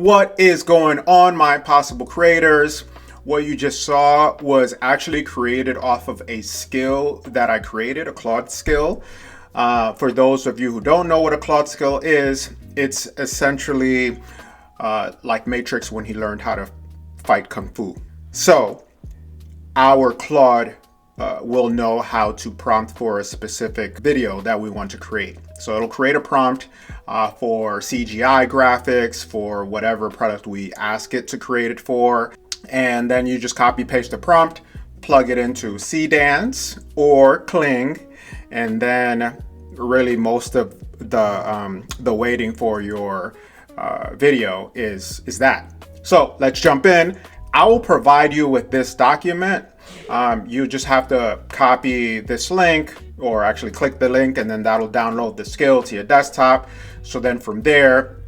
What is going on, my possible creators? What you just saw was actually created off of a skill that I created, a Claude skill. For those of you who don't know what a Claude skill is, it's essentially like Matrix when he learned how to fight Kung Fu. So our Claude will know how to prompt for a specific video that we want to create. So it'll create a prompt for CGI graphics, for whatever product we ask it to create it for. And then you just copy paste the prompt, plug it into Seedance or Kling, and then really most of the waiting for your video is that. So let's jump in. I will provide you with this document. You just have to copy this link, or actually click the link, and then that'll download the skill to your desktop. So then from there,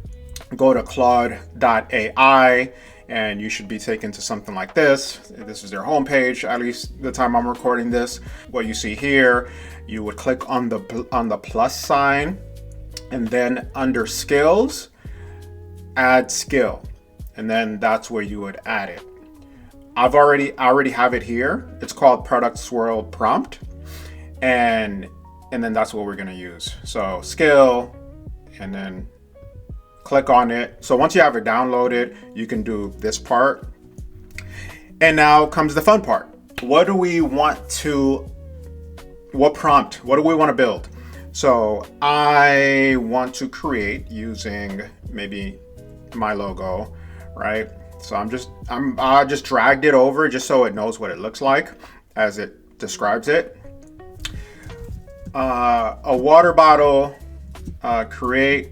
go to Claude.ai and you should be taken to something like this. This is their homepage, at least the time I'm recording this. What you see here, you would click on the plus sign, and then under skills, add skill, and then that's where you would add it. I already have it here. It's called product-swirl-prompt, and then that's what we're gonna use. So skill, and then click on it. So once you have it downloaded, you can do this part. And now comes the fun part. What prompt? What do we want to build? So I want to create using maybe my logo, right? So I just dragged it over just so it knows what it looks like as it describes it. A water bottle, create.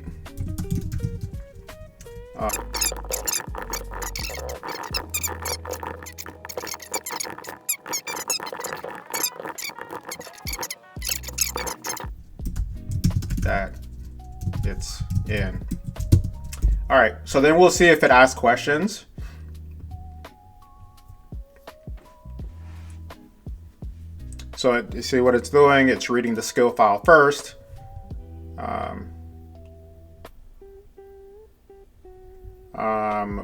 That it's in. All right, so then we'll see if it asks questions. So you see what it's doing? It's reading the skill file first.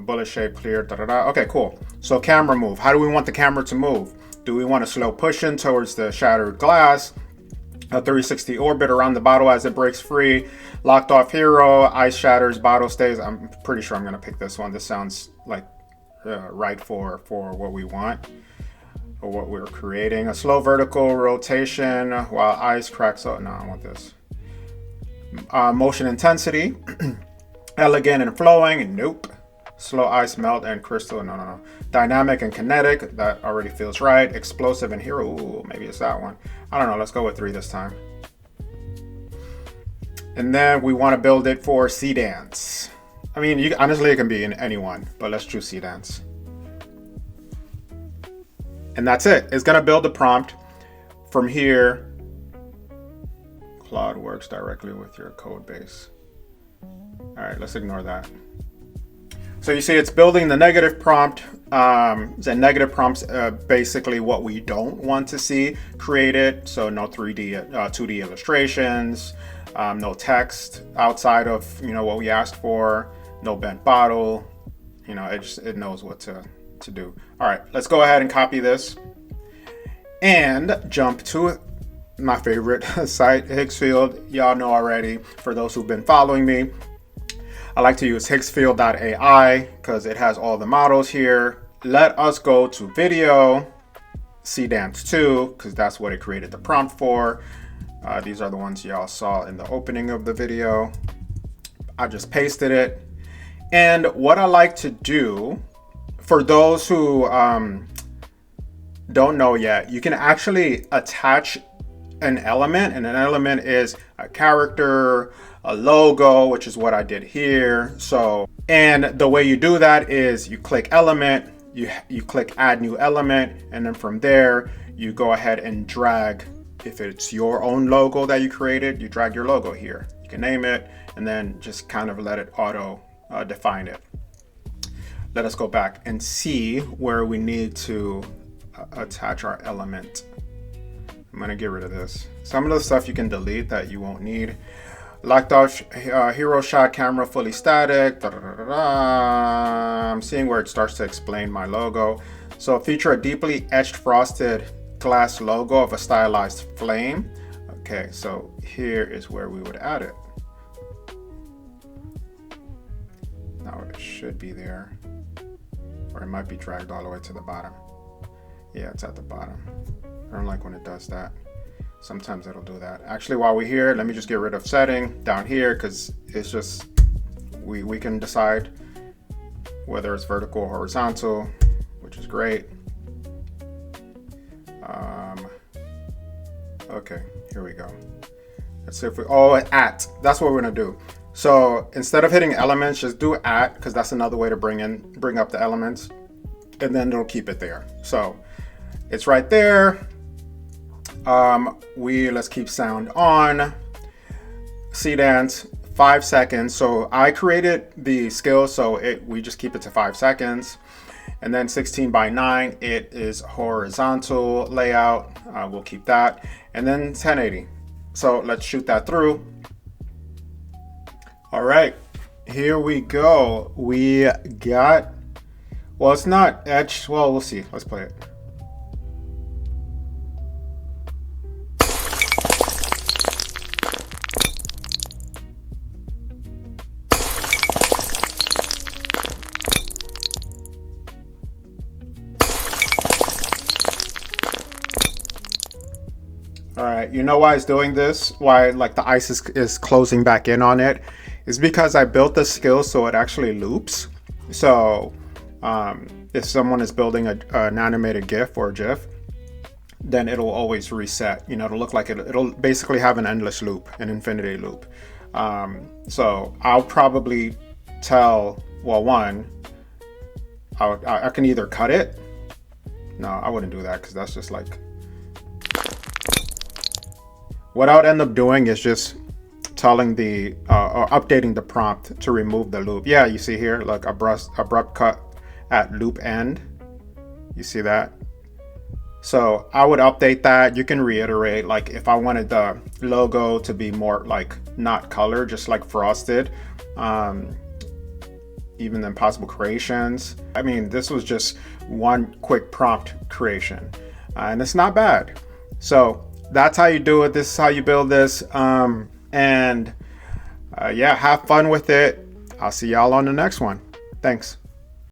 Bullet shape clear, Okay, cool. So camera move. How do we want the camera to move? Do we want a slow push in towards the shattered glass? A 360 orbit around the bottle as it breaks free. Locked off hero, ice shatters, bottle stays. I'm pretty sure I'm gonna pick this one. This sounds like right for what we want, or what we're creating. A slow vertical rotation while ice cracks out. No, I want this. Motion intensity. Elegant and flowing. Nope. Slow ice melt and crystal. No. Dynamic and kinetic. That already feels right. Explosive and hero. Ooh, maybe it's that one. I don't know. Let's go with 3 this time. And then we want to build it for Seedance. I mean, honestly, it can be in any one, but let's choose Seedance. And that's it. It's going to build the prompt. From here, Claude works directly with your code base. All right, let's ignore that. So you see it's building the negative prompt. The negative prompt's basically what we don't want to see created. So no 2D illustrations, no text outside of what we asked for, no bent bottle. It knows what to do. All right, let's go ahead and copy this and jump to my favorite site, Higgsfield. Y'all know already, for those who've been following me. I like to use Higgsfield.ai because it has all the models here. Let us go to video, Seedance 2, because that's what it created the prompt for. These are the ones y'all saw in the opening of the video. I just pasted it. And what I like to do, for those who don't know yet, you can actually attach an element, and an element is a character, a logo, which is what I did here. So, and the way you do that is you click element, you click add new element, and then from there you go ahead and drag. If it's your own logo that you created, you drag your logo here. You can name it and then just kind of let it auto define it. Let us go back and see where we need to attach our element. I'm gonna get rid of this. Some of the stuff you can delete that you won't need. Locked out hero shot camera fully static. I'm seeing where it starts to explain my logo. So feature a deeply etched frosted glass logo of a stylized flame. Okay, so here is where we would add it. Now it should be there, or it might be dragged all the way to the bottom. Yeah, it's at the bottom. I don't like when it does that. Sometimes it'll do that. Actually, while we're here, let me just get rid of setting down here, because it's just, we can decide whether it's vertical or horizontal, which is great. Okay, here we go. Let's see if we, at, that's what we're gonna do. So instead of hitting elements, just do at, because that's another way to bring up the elements, and then it'll keep it there. So it's right there. Let's keep sound on. Seedance, 5 seconds. So I created the skill, so we just keep it to 5 seconds. And then 16:9, it is horizontal layout. We'll keep that. And then 1080. So let's shoot that through. All right, here we go. We got, well, it's not etched. Well, we'll see. Let's play it. All right, you know why it's doing this? Why like the ice is closing back in on it? Is because I built the skill so it actually loops. So if someone is building an animated GIF or GIF, then it'll always reset. You know, it'll look like it'll basically have an endless loop, an infinity loop. So I'll probably tell, well, one, I can either cut it. No, I wouldn't do that, because that's just like, what I would end up doing is just telling the or updating the prompt to remove the loop. Yeah, you see here, like abrupt cut at loop end. You see that? So I would update that. You can reiterate, like if I wanted the logo to be more like not color, just like frosted, even the Impossible Creations. I mean, this was just one quick prompt creation, and it's not bad. So that's how you do it. This is how you build this. Yeah, have fun with it. I'll see y'all on the next one. Thanks.